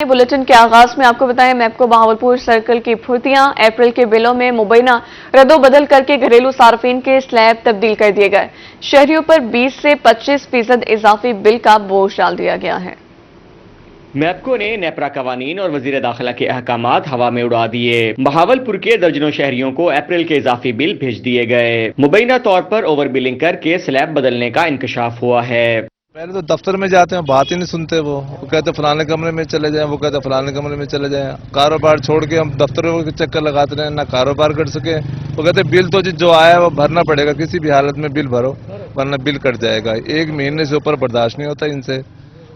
Bulletin के आगाज में आपको बताएं, मैपको बहावलपुर सर्कल की फुर्तियां। अप्रैल के बिलों में मुबैना रद्दोबदल करके घरेलू सार्फिन के स्लैब तब्दील कर दिए गए। शहरियों पर 20 से 25% इजाफी बिल का बोझ डाल दिया गया है। मैपको ने नेपरा कवानीन और वजीर दाखिला के अहकामात हवा में उड़ा दिए। बहावलपुर के दर्जनों शहरियों को अप्रैल के इजाफी बिल भेज दिए गए। मुबैना तौर पर ओवर बिलिंग करके स्लैब बदलने का इंकशाफ हुआ है। पहले तो दफ्तर में जाते हैं, बात ही नहीं सुनते। वो कहते फलाने कमरे में चले जाएं, वो कहते फलाने कमरे में चले जाएं। कारोबार छोड़ के हम दफ्तरों के चक्कर लगाते रहे, ना कारोबार कर सके। वो कहते बिल तो जो आया है वो भरना पड़ेगा, किसी भी हालत में बिल भरो वरना बिल कट जाएगा। एक महीने से ऊपर बर्दाश्त नहीं होता इनसे।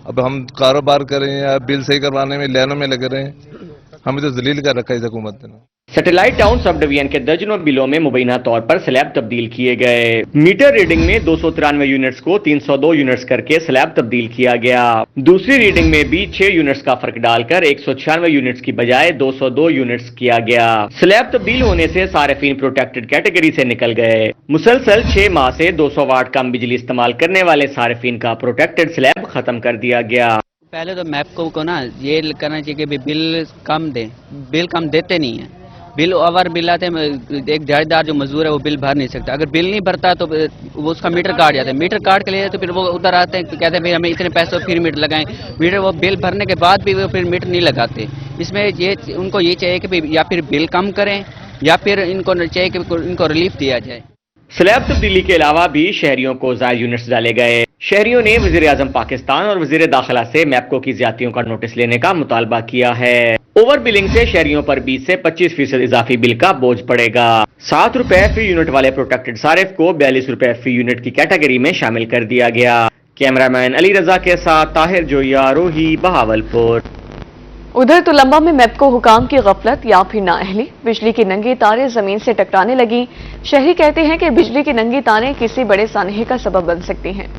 अब हम कारोबार करें या बिल सही करवाने में लाइनों में लगे रहें, हमें तो जलील कर रखा है इस हुकूमत ने। सैटेलाइट टाउन सब डिवीजन के दर्जनों बिलों में मुबैना तौर पर स्लैब तब्दील किए गए। मीटर रीडिंग में 293 यूनिट्स को 302 यूनिट्स करके स्लैब तब्दील किया गया। दूसरी रीडिंग में भी 6 यूनिट्स का फर्क डालकर 196 यूनिट्स की बजाय 202 यूनिट्स किया गया। स्लैब तब्दील होने से सार्फिन प्रोटेक्टेड कैटेगरी से निकल गए। मुसलसल 6 माह से 200 वाट कम बिजली इस्तेमाल करने वाले सार्फिन का प्रोटेक्टेड स्लैब खत्म कर दिया गया। पहले तो मैपको को ना ये करना चाहिए कि बिल कम दें। बिल कम देते नहीं है। बिल ओवर बिल आते हैं, एक दिहाड़ीदार जो मजदूर है वो बिल भर नहीं सकता। अगर बिल नहीं भरता तो वो उसका मीटर काट जाता है। मीटर काट के ले जाते तो फिर वो उधर आते हैं, कहते हैं भाई हमें इतने पैसे फिर मीटर लगाएं। मीटर वो बिल भरने के बाद भी वो फिर मीटर नहीं लगाते। इसमें ये उनको ये चाहिए कि भाई या फिर बिल कम करें या फिर इनको चाहिए कि इनको रिलीफ दिया जाए। स्लैब तब्दीली के अलावा भी शहरियों को जायद यूनिट्स डाले गए। शहरियों ने वजीर आजम पाकिस्तान और वजीर दाखिला से मैपको की ज्यादतियों का नोटिस लेने का मुतालबा किया है। ओवर बिलिंग से शहरियों पर 20 से 25% इजाफी बिल का बोझ पड़ेगा। 7 रुपए फी यूनिट वाले प्रोटेक्टेड सारिफ को 42 रुपए फी यूनिट की कैटेगरी में शामिल कर दिया गया। कैमरामैन अली रजा के साथ ताहिर जोया, रोही, बहावलपुर। उधर तुलंबा में मैपको हुकाम की गफलत या फिर नाअहली, बिजली की नंगी तारें जमीन से टकराने लगी। शहरी कहते हैं कि बिजली की नंगी तारें किसी बड़े सानहे का सबब बन सकती हैं।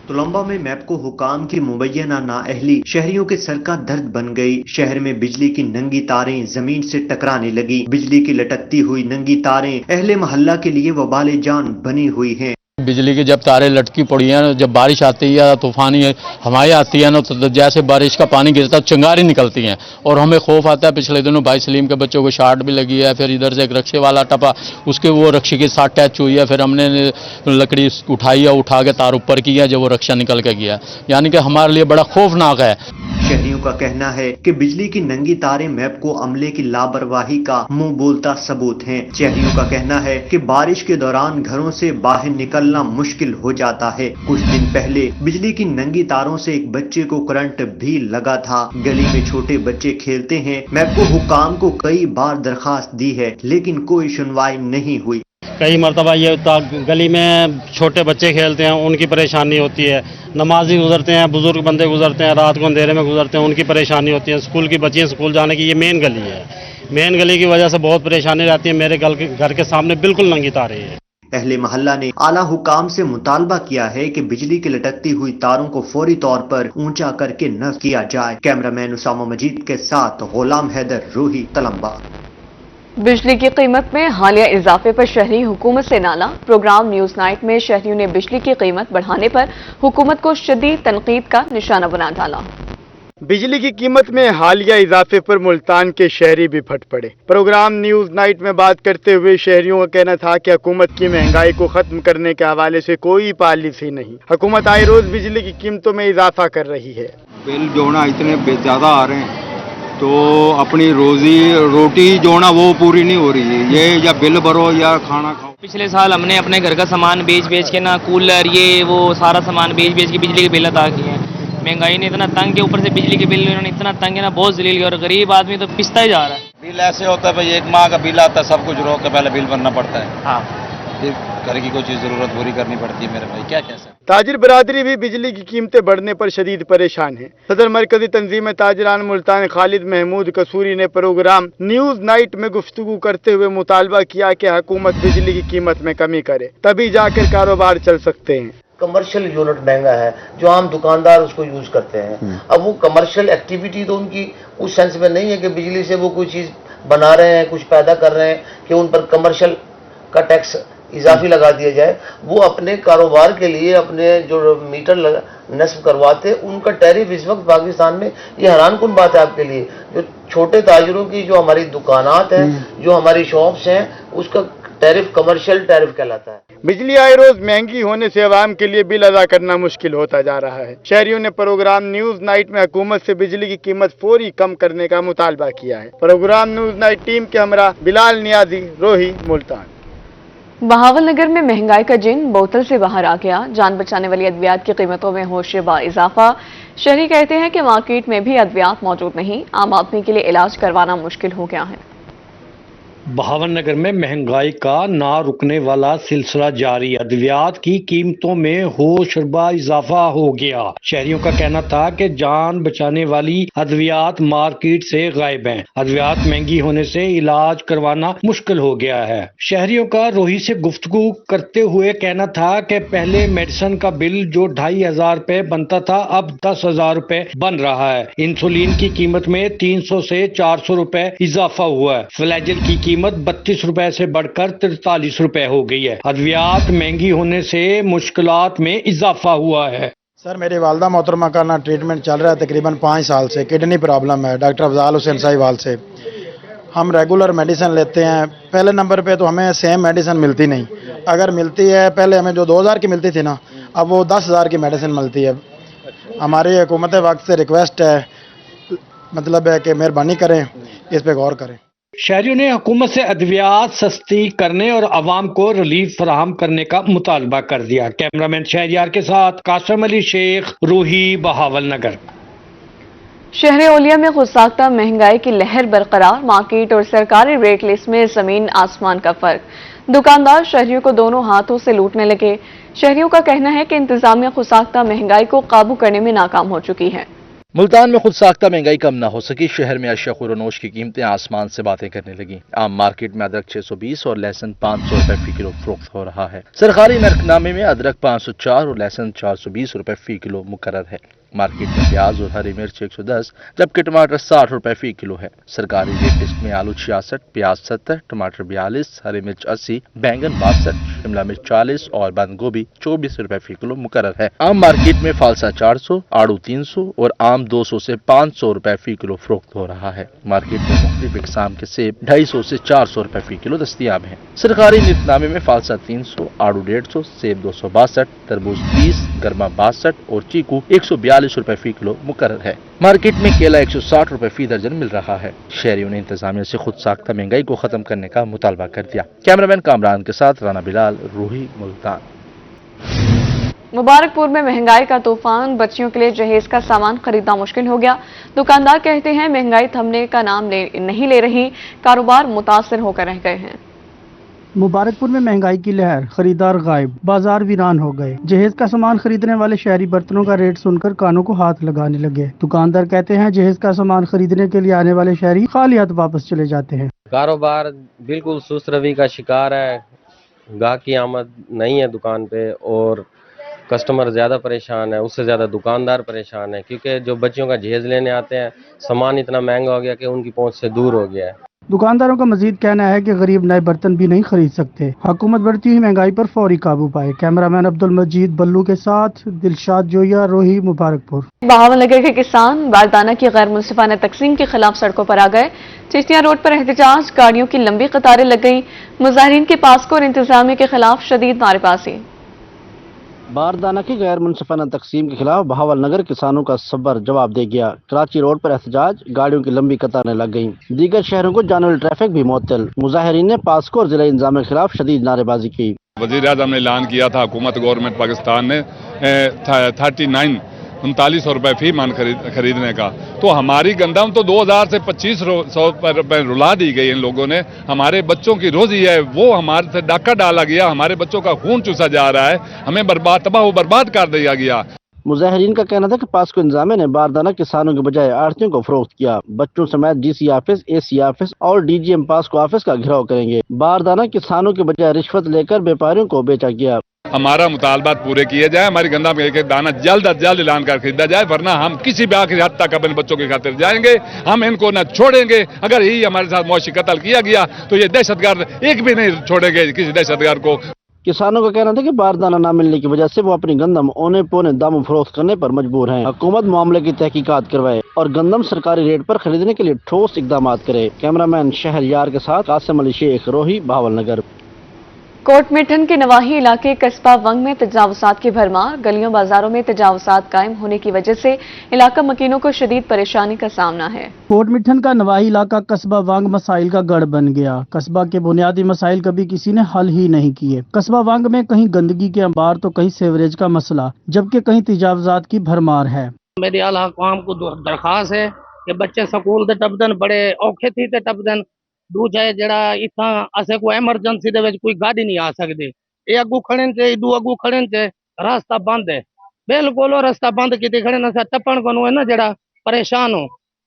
तुलंबा में मैपको हुकाम की मुबैना नाअहली शहरियों के सर का दर्द बन गई। शहर में बिजली की नंगी तारें जमीन से टकराने लगी। बिजली की लटकती हुई नंगी तारें अहले मोहल्ला के लिए वबाले जान बनी हुई हैं। बिजली की जब तारें लटकी पड़ी हैं, जब बारिश आती है या तूफानी हवाएं आती है ना, तो जैसे बारिश का पानी गिरता है चिंगारी निकलती हैं और हमें खौफ आता है। पिछले दिनों भाई सलीम के बच्चों को शार्ट भी लगी है। फिर इधर से एक रक्शे वाला टपा, उसके वो रक्शे के साथ टच हुई है। फिर हमने लकड़ी उठाई है, उठा के तार ऊपर किया, जब वो रक्षा निकल के गया। यानी कि हमारे लिए बड़ा खौफनाक है। शहरियों का कहना है कि बिजली की नंगी तारें मैपको अमले की लापरवाही का मुंह बोलता सबूत हैं। शहरियों का कहना है कि बारिश के दौरान घरों से बाहर निकलना मुश्किल हो जाता है। कुछ दिन पहले बिजली की नंगी तारों से एक बच्चे को करंट भी लगा था। गली में छोटे बच्चे खेलते हैं। मैपको हुकाम को कई बार दरखास्त दी है लेकिन कोई सुनवाई नहीं हुई। कई मरतबा ये गली में छोटे बच्चे खेलते हैं, उनकी परेशानी होती है। नमाजी गुजरते हैं, बुजुर्ग बंदे गुजरते हैं, रात को अंधेरे में गुजरते हैं, उनकी परेशानी होती है। स्कूल की बच्चियां स्कूल जाने की, ये मेन गली है। मेन गली की वजह से बहुत परेशानी रहती है। मेरे घर के सामने बिल्कुल नंगी तारें हैं। अहले मोहल्ला ने आला हुकाम से मुतालबा किया है कि बिजली की लटकती हुई तारों को फौरी तौर पर ऊंचा करके नस्ब किया जाए। कैमरामैन उसामा मजीद के साथ गुलाम हैदर, रोही, तलंबा। बिजली की कीमत में हालिया इजाफे पर शहरी हुकूमत से नाला। प्रोग्राम न्यूज नाइट में शहरियों ने बिजली की कीमत बढ़ाने पर हुकूमत को शदीद तनकीद का निशाना बना डाला। बिजली की कीमत में हालिया इजाफे पर मुल्तान के शहरी भी फट पड़े। प्रोग्राम न्यूज नाइट में बात करते हुए शहरियों का कहना था कि हुकूमत की महंगाई को खत्म करने के हवाले से कोई पॉलिसी नहीं। हुकूमत आए रोज बिजली की कीमतों में इजाफा कर रही है। बिल जो ना इतने ज्यादा आ रहे हैं तो अपनी रोटी जो ना वो पूरी नहीं हो रही है। ये या बिल भरो या खाना खाओ। पिछले साल हमने अपने घर का सामान बेच के ना कूलर ये वो सारा सामान बेच के बिजली के बिल अदा किए हैं। महंगाई ने इतना तंग किया, ऊपर से बिजली के बिल इन्होंने इतना तंग है ना, बहुत जलील किया। और गरीब आदमी तो पिसता ही जा रहा है। बिल ऐसे होता है भाई, एक माह का बिल आता है, सब कुछ रोक के पहले बिल भरना पड़ता है। हाँ, फिर घर की कोई चीज जरूरत पूरी करनी पड़ती है। मेरे भाई क्या कैसे ताजिर बरादरी भी बिजली की कीमतें बढ़ने पर शदीद परेशान है। सदर मरकजी तंजीम ताजिरान मुल्तान खालिद महमूद कसूरी ने प्रोग्राम न्यूज नाइट में गुफ्तगू करते हुए मुतालबा किया कि हुकूमत बिजली की कीमत में कमी करे, तभी जाकर कारोबार चल सकते हैं। कमर्शियल यूनिट महंगा है, जो आम दुकानदार उसको यूज करते हैं। अब वो कमर्शियल एक्टिविटी तो उनकी उस सेंस में नहीं है कि बिजली से वो कोई चीज बना रहे हैं, कुछ पैदा कर रहे हैं कि उन पर कमर्शियल का टैक्स اضافی لگا دیا جائے. وہ اپنے کاروبار کے لیے اپنے جو میٹر نصب کرواتے ان کا ٹیرف اس وقت پاکستان میں یہ حیران کن بات ہے آپ کے لیے. جو چھوٹے تاجروں کی جو ہماری دکانات ہیں جو ہماری شاپس ہیں اس کا ٹیرف کمرشل ٹیرف کہلاتا ہے. بجلی آئے روز مہنگی ہونے سے عوام کے لیے بل ادا کرنا مشکل ہوتا جا رہا ہے. شہریوں نے پروگرام نیوز نائٹ میں حکومت سے بجلی کی قیمت فوری کم کرنے کا مطالبہ کیا ہے. پروگرام نیوز نائٹ ٹیم کے ہمراہ بلال نیازی، روہی، ملتان. بہاول نگر میں مہنگائی کا جن بوتل سے باہر آ گیا. جان بچانے والی ادویات کی قیمتوں میں ہوش با اضافہ. شہری کہتے ہیں کہ مارکیٹ میں بھی ادویات موجود نہیں. عام آدمی کے لیے علاج کروانا مشکل ہو گیا ہے. بہاول نگر میں مہنگائی کا نہ رکنے والا سلسلہ جاری. ادویات کی قیمتوں میں ہوشربا اضافہ ہو گیا. شہریوں کا کہنا تھا کہ جان بچانے والی ادویات مارکیٹ سے غائب ہیں. ادویات مہنگی ہونے سے علاج کروانا مشکل ہو گیا ہے. شہریوں کا روہی سے گفتگو کرتے ہوئے کہنا تھا کہ پہلے میڈیسن کا بل جو 2500 روپے بنتا تھا اب 10,000 روپے بن رہا ہے. انسولین کی قیمت میں 300 سے 400 روپے اضافہ ہوا ہے. فلیجل کی قیمت 32 روپے سے بڑھ کر 43 روپے ہو گئی ہے. ادویات مہنگی ہونے سے مشکلات میں اضافہ ہوا ہے. سر میری والدہ محترمہ کا نا ٹریٹمنٹ چل رہا ہے تقریباً 5 سال سے. کڈنی پرابلم ہے ڈاکٹر افضال حسین ساہیوال سے. ہم ریگولر میڈیسن لیتے ہیں. پہلے نمبر پہ تو ہمیں سیم میڈیسن ملتی نہیں. اگر ملتی ہے پہلے ہمیں جو 2000 کی ملتی تھی نا اب وہ 10,000 کی میڈیسن ملتی ہے. ہماری حکومت وقت سے ریکویسٹ ہے مطلب ہے کہ مہربانی کریں اس پہ غور کریں. شہریوں نے حکومت سے ادویات سستی کرنے اور عوام کو ریلیف فراہم کرنے کا مطالبہ کر دیا. کیمرامین شہریار کے ساتھ قاسم علی شیخ، روہی، بہاول نگر. شہر اولیا میں خود ساختہ مہنگائی کی لہر برقرار. مارکیٹ اور سرکاری ریٹ لسٹ میں زمین آسمان کا فرق. دکاندار شہریوں کو دونوں ہاتھوں سے لوٹنے لگے. شہریوں کا کہنا ہے کہ انتظامیہ خود ساختہ مہنگائی کو قابو کرنے میں ناکام ہو چکی ہے. ملتان میں خود ساختہ مہنگائی کم نہ ہو سکی. شہر میں اشیاء خور و نوش کی قیمتیں آسمان سے باتیں کرنے لگیں. عام مارکیٹ میں ادرک 620 اور لہسن 500 روپے فی کلو فروخت ہو رہا ہے. سرکاری نرخ نامے میں ادرک 504 اور لہسن 420 روپے فی کلو مقرر ہے. مارکیٹ میں پیاز اور ہری مرچ 110 جبکہ ٹماٹر 60 روپے فی کلو ہے. سرکاری ریٹ لسٹ میں آلو 66، پیاز 70، ٹماٹر 42، ہری مرچ 80، بینگن 62، شملہ مرچ 40 اور بند گوبھی 24 روپے فی کلو مقرر ہے. عام مارکیٹ میں فالسا 400، آڑو 300 اور آم 200 سے 500 روپے فی کلو فروخت ہو رہا ہے. مارکیٹ میں مختلف اقسام کے سیب 250 سے 400 روپے فی کلو دستیاب ہیں. سرکاری نرخ نامے میں فالسا 300، آڑو 150، سیب 262، تربوز 30، گرما 62 اور چیکو 142 روپے فی کلو مقرر ہے. مارکیٹ میں کیلا 160 روپے فی درجن مل رہا ہے. شہریوں نے انتظامیہ سے خود ساختہ مہنگائی کو ختم کرنے کا مطالبہ کر دیا. کیمرامین کامران کے ساتھ رانا بلال، روہی، ملتان. مبارک پور میں مہنگائی کا طوفان. بچیوں کے لیے جہیز کا سامان خریدنا مشکل ہو گیا. دکاندار کہتے ہیں مہنگائی تھمنے کا نام نہیں لے رہی. کاروبار متاثر ہو کر رہ گئے ہیں. مبارک پور میں مہنگائی کی لہر، خریدار غائب، بازار ویران ہو گئے. جہیز کا سامان خریدنے والے شہری برتنوں کا ریٹ سن کر کانوں کو ہاتھ لگانے لگے. دکاندار کہتے ہیں جہیز کا سامان خریدنے کے لیے آنے والے شہری خالی ہاتھ واپس چلے جاتے ہیں. کاروبار بالکل سست روی کا شکار ہے. گاہک کی آمد نہیں ہے دکان پہ اور کسٹمر زیادہ پریشان ہے. اس سے زیادہ دکاندار پریشان ہے کیونکہ جو بچیوں کا جہیز لینے آتے ہیں سامان اتنا مہنگا ہو گیا کہ ان کی پہنچ سے دور ہو گیا ہے. دکانداروں کا مزید کہنا ہے کہ غریب نئے برتن بھی نہیں خرید سکتے. حکومت بڑھتی ہوئی مہنگائی پر فوری قابو پائے. کیمرامین عبد المجید بلو کے ساتھ دلشاد جویا، روہی، مبارک پور. بہاول نگر کے کسان باردانہ کی غیر منصفانہ تقسیم کے خلاف سڑکوں پر آ گئے. چشتیاں روڈ پر احتجاج، گاڑیوں کی لمبی قطاریں لگ گئیں. مظاہرین کے پاسکو اور انتظامیہ کے خلاف شدید نعرے بازی. باردانہ کی غیر منصفانہ تقسیم کے خلاف بہاول نگر کسانوں کا صبر جواب دے گیا. کراچی روڈ پر احتجاج، گاڑیوں کی لمبی قطاریں لگ گئیں. دیگر شہروں کو جانے والی ٹریفک بھی معطل. مظاہرین نے پاسکو اور ضلع انتظامیہ کے خلاف شدید نعرے بازی کی. وزیر اعظم نے اعلان کیا تھا، حکومت گورنمنٹ پاکستان نے 39 روپے فی من خریدنے کا. تو ہماری گندم تو 2000 سے 2500 روپے رلا دی گئی. ان لوگوں نے ہمارے بچوں کی روزی ہے وہ ہمارے سے ڈاکہ ڈالا گیا. ہمارے بچوں کا خون چوسا جا رہا ہے. ہمیں تباہ و برباد کر دیا گیا. مظاہرین کا کہنا تھا کہ پاسکو انتظامیہ نے باردانہ کسانوں کے بجائے آڑھتیوں کو فروخت کیا. بچوں سمیت D C office, A C office اور D G M PASSCO office کا گھیراؤ کریں گے. باردانہ کسانوں کے بجائے رشوت لے کر بیپاریوں کو بیچا گیا. ہمارا مطالبات پورے کیے جائیں. ہماری گندم کا ایک ایک دانہ جلد از جلد اعلان کر خریدا جائے ورنہ ہم کسی بھی آخری حد تک اپنے بچوں کی خاطر جائیں گے. ہم ان کو نہ چھوڑیں گے. اگر ہی ہمارے ساتھ معاشی قتل کیا گیا تو یہ دہشت گرد ایک بھی نہیں چھوڑیں گے کسی دہشت گرد کو. किसानों का कहना था कि बारदाना न मिलने की वजह से वो अपनी गंदम औने पौने दामों फरोख्त करने पर मजबूर हैं। हुकूमत मामले की तहकीकात करवाए और गंदम सरकारी रेट पर खरीदने के लिए ठोस इकदाम करे। कैमरामैन शहरयार के साथ कासिम अली शेख, रोही, बहावल नगर। कोटमिठन के नवाही इलाके कस्बा वंग में तजावुजात की भरमार। गलियों बाजारों में तजावुजात कायम होने की वजह से इलाका मकीनों को शदीद परेशानी का सामना है। कोटमिठन का नवाही इलाका कस्बा वांग मसाइल का गढ़ बन गया। कस्बा के बुनियादी मसाइल कभी किसी ने हल ही नहीं किए। कस्बा वांग में कहीं गंदगी के अंबार तो कहीं सीवरेज का मसला, जबकि कहीं तजावुजात की भरमार है। मेरी आला हुकाम को दरखास्त है कि बच्चे स्कूल दे टपदन बड़े औखे थी ते टपदन। दूजा जड़ा इतना असे कोई एमरजेंसी दे विच कोई गाड़ी नहीं आ सकती। ये अगू खड़े चे इदू अगू खड़े चे रास्ता बंद है, बिल्कुल रास्ता बंद की खड़े न टपन को है ना जड़ा परेशान हो।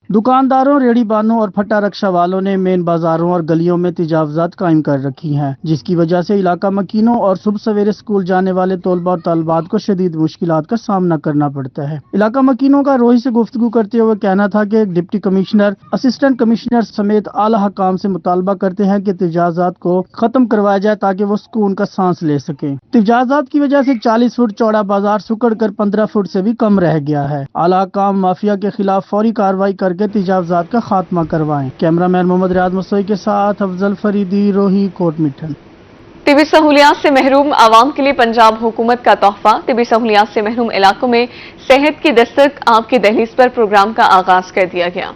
दुकानदारों, रेहड़ी बानों और फट्टा रक्षा वालों ने मेन बाजारों और गलियों में तजावुजात कायम कर रखी हैं, जिसकी वजह से इलाका मकीनों और सुबह सवेरे स्कूल जाने वाले तलबा और तलबात को शदीद मुश्किलात का सामना करना पड़ता है। इलाका मकीनों का रोही से गुफ्तगू करते हुए कहना था कि डिप्टी कमिश्नर, असिस्टेंट कमिश्नर समेत आला हकाम से मुतालबा करते हैं कि तजावुजात को खत्म करवाया जाए ताकि वो सुकून का सांस ले सके। तजावुजात की वजह से 40 फुट चौड़ा बाजार सुकड़ कर 15 फुट से भी कम रह गया है। आला हकाम माफिया के खिलाफ फौरी कार्रवाई करके तजावुजात का खात्मा करवाएं। कैमरामैन मोहम्मद रियाज मसोई के साथ अफजल फरीदी, रोही, कोटमिठन। तिबी सहूलियात से महरूम आवाम के लिए पंजाब हुकूमत का तोहफा। तिबी सहूलियात से महरूम इलाकों में सेहत की दस्तक आपकी दहलीज पर प्रोग्राम का आगाज कर दिया गया।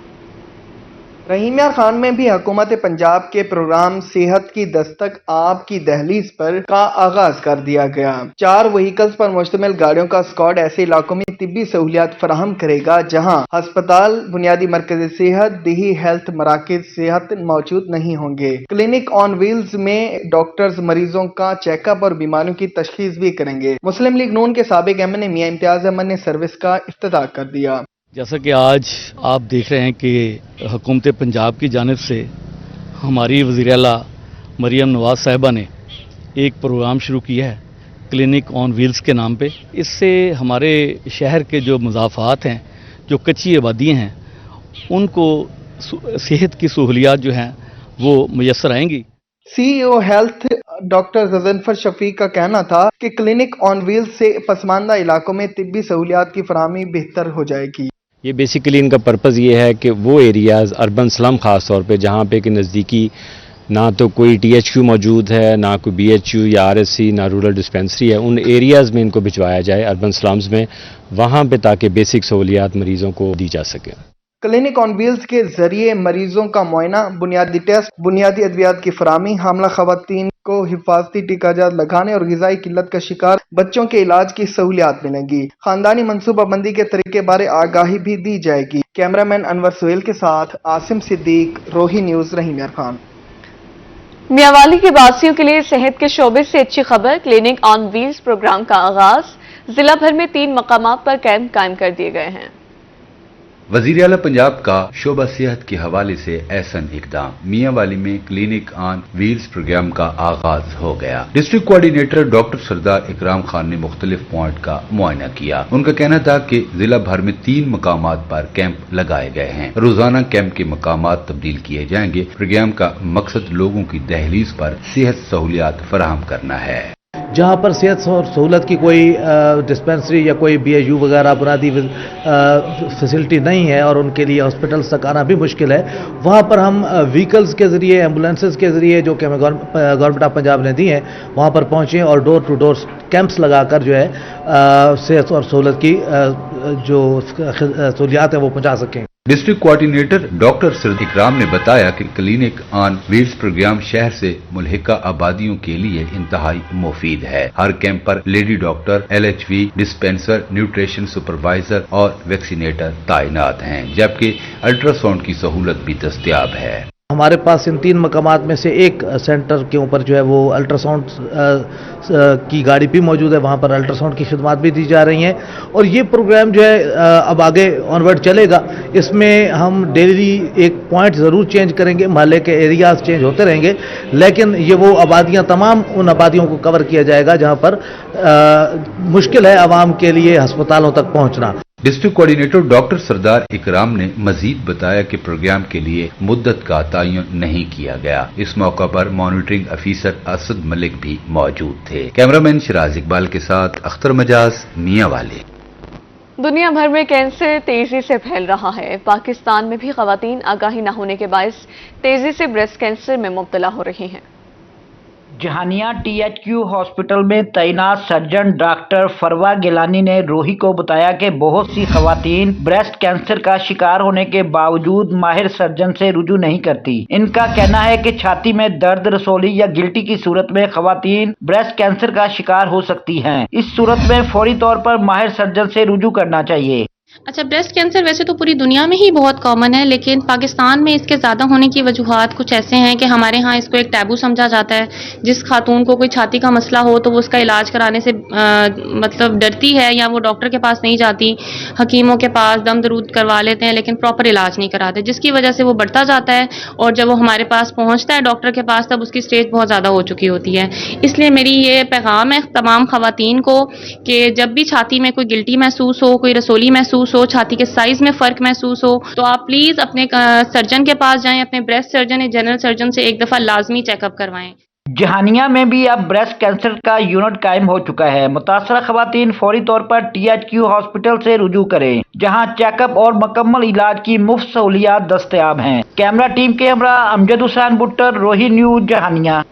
रहीमिया खान में भी हुकूमत पंजाब के प्रोग्राम सेहत की दस्तक आपकी दहलीज पर का आगाज कर दिया गया। 4 व्हीकल्स पर मुश्तमिल गाड़ियों का स्क्वाड ऐसे इलाकों में तिब्बी सहूलियात फराहम करेगा जहां अस्पताल, बुनियादी मरकज सेहत, देही हेल्थ मराकज सेहत मौजूद नहीं होंगे। क्लिनिक ऑन व्हील्स में डॉक्टर्स मरीजों का चेकअप और बीमारियों की तशखीस भी करेंगे। मुस्लिम लीग नून के साबिक एमएनए मियां इम्तियाज अहमद ने सर्विस का इफ्तिताह कर दिया। जैसा कि आज आप देख रहे हैं कि हुकूमत पंजाब की जानिब से हमारी वज़ीर आला मरियम नवाज साहिबा ने एक प्रोग्राम शुरू किया है क्लिनिक ऑन व्हील्स के नाम पे। इससे हमारे शहर के जो मुज़ाफ़ात हैं, जो कच्ची आबादियाँ हैं, उनको सेहत की सहूलियात जो हैं वो मुयस्सर आएंगी। CEO health doctor Ghazanfar Shafiq का कहना था कि क्लिनिक ऑन व्हील्स से पसमानदा इलाकों में तिब्बी सहूलियात की फराहमी बेहतर हो जाएगी। ये बेसिकली इनका पर्पज़ ये है कि वो एरियाज़ अर्बन स्लम ख़ास तौर पे जहाँ पे कि नज़दीकी ना तो कोई THQ मौजूद है, ना कोई BHU या RSC, ना रूरल डिस्पेंसरी है, उन एरियाज़ में इनको भिजवाया जाए अर्बन स्लम्स में, वहाँ पे ताकि बेसिक सहूलियात मरीज़ों को दी जा सके। क्लिनिक ऑन व्हील्स के जरिए मरीजों का मुआयना, बुनियादी टेस्ट, बुनियादी अद्वियात की फराहमी, हामला खवातीन को हिफाजती टीकाजात लगाने और ग़िज़ाई किल्लत का शिकार बच्चों के इलाज की सहूलियात मिलेंगी। खानदानी मनसूबाबंदी के तरीके बारे आगाही भी दी जाएगी। कैमरामैन अनवर सुहेल के साथ आसिम सिद्दीक, रोही न्यूज़, रहीमिया खान। मियांवाली के वासियों के लिए सेहत के शोबे से अच्छी खबर। क्लिनिक ऑन व्हील्स प्रोग्राम का आगाज। जिला भर में 3 मकामात पर कैंप कायम कर दिए गए हैं। वज़ीर आला पंजाब का शोबा सेहत के हवाले से ऐसन इकदाम। मियांवाली में क्लिनिक ऑन व्हील्स प्रोग्राम का आगाज हो गया। डिस्ट्रिक्ट कोऑर्डिनेटर डॉक्टर सरदार इकराम खान ने मुख्तलिफ पॉइंट का मुआयना किया। उनका कहना था कि जिला भर में 3 मकामात पर कैंप लगाए गए हैं। रोजाना कैंप के मकामात तब्दील किए जाएंगे। प्रोग्राम का मकसद लोगों की दहलीज पर सेहत सहूलियात फराहम करना है। जहाँ पर सेहत और सहूलत की कोई डिस्पेंसरी या कोई BHU वगैरह बुनियादी फैसिलिटी नहीं है और उनके लिए हॉस्पिटल्स तक आना भी मुश्किल है, वहाँ पर हम व्हीकल्स के ज़रिए, एम्बुलेंसेस के ज़रिए जो कि हमें गवर्नमेंट ऑफ पंजाब ने दी हैं, वहाँ पर पहुँचें और डोर टू डोर कैंप्स लगाकर जो है सेहत और सहूलत की जो सहूलियात है वो पहुँचा सकें। डिस्ट्रिक्ट कोऑर्डिनेटर डॉक्टर सरदार इकराम ने बताया कि क्लिनिक ऑन व्हील्स प्रोग्राम शहर से मुल्हिका आबादियों के लिए इंतहाई मुफीद है। हर कैंप पर lady doctor, LHV, dispenser, nutrition supervisor और वैक्सीनेटर तैनात हैं, जबकि अल्ट्रासाउंड की सहूलत भी दस्तयाब है। हमारे पास इन 3 मकामात में से एक सेंटर के ऊपर जो है वो अल्ट्रासाउंड की गाड़ी भी मौजूद है, वहाँ पर अल्ट्रासाउंड की खिदमत भी दी जा रही हैं और ये प्रोग्राम जो है अब आगे ऑनवर्ड चलेगा। इसमें हम डेली एक पॉइंट ज़रूर चेंज करेंगे, महल्ले के एरियाज चेंज होते रहेंगे, लेकिन ये वो आबादियाँ, तमाम उन आबादियों को कवर किया जाएगा जहाँ पर मुश्किल है आवाम के लिए अस्पतालों तक पहुँचना। डिस्ट्रिक्ट कोऑर्डिनेटर डॉक्टर सरदार इकराम ने मजीद बताया कि प्रोग्राम के लिए मुद्दत का तयन नहीं किया गया। इस मौका पर मॉनिटरिंग अफीसर असद मलिक भी मौजूद थे। कैमरामैन शिराज इकबाल के साथ अख्तर मजाज, मियांवाली। दुनिया भर में कैंसर तेजी से फैल रहा है। पाकिस्तान में भी खवातीन आगाही न होने के बायस तेजी से ब्रेस्ट कैंसर में मुब्तला हो रही हैं। जहानिया THQ हॉस्पिटल में तैनात सर्जन डॉक्टर फरवा गिलानी ने रोही को बताया कि बहुत सी खवातीन ब्रेस्ट कैंसर का शिकार होने के बावजूद माहिर सर्जन से रुजू नहीं करती। इनका कहना है कि छाती में दर्द, रसोली या गिल्टी की सूरत में खवातीन ब्रेस्ट कैंसर का शिकार हो सकती हैं। इस सूरत में फौरी तौर पर माहिर सर्जन से रुजू करना चाहिए। अच्छा, ब्रेस्ट कैंसर वैसे तो पूरी दुनिया में ही बहुत कॉमन है, लेकिन पाकिस्तान में इसके ज़्यादा होने की वजूहात कुछ ऐसे हैं कि हमारे यहाँ इसको एक टैबू समझा जाता है। जिस खातून को कोई छाती का मसला हो तो वो उसका इलाज कराने से मतलब डरती है या वो डॉक्टर के पास नहीं जाती, हकीमों के पास दम दरूद करवा लेते हैं लेकिन प्रॉपर इलाज नहीं कराते, जिसकी वजह से वो बढ़ता जाता है और जब वो हमारे पास पहुँचता है डॉक्टर के पास तब उसकी स्टेज बहुत ज़्यादा हो चुकी होती है। इसलिए मेरी ये पैगाम है तमाम खवातीन को कि जब भी छाती में कोई गिल्टी महसूस हो, कोई रसोली महसूस हो, छाती के साइज में फर्क महसूस हो तो आप प्लीज अपने सर्जन के पास जाएं, अपने ब्रेस्ट सर्जन या जनरल सर्जन से एक दफा लाजमी चेकअप करवाएं। जहानिया में भी अब ब्रेस्ट कैंसर का यूनिट कायम हो चुका है। मुतासरा खवातीन फौरी तौर पर THQ हॉस्पिटल से रुजू करें, जहां चेकअप और मुकम्मल इलाज की मुफ्त सहूलियात दस्तयाब हैं। कैमरा टीम के हमरा अमजद हुसैन बुट्टर, रोही न्यूज, जहानिया।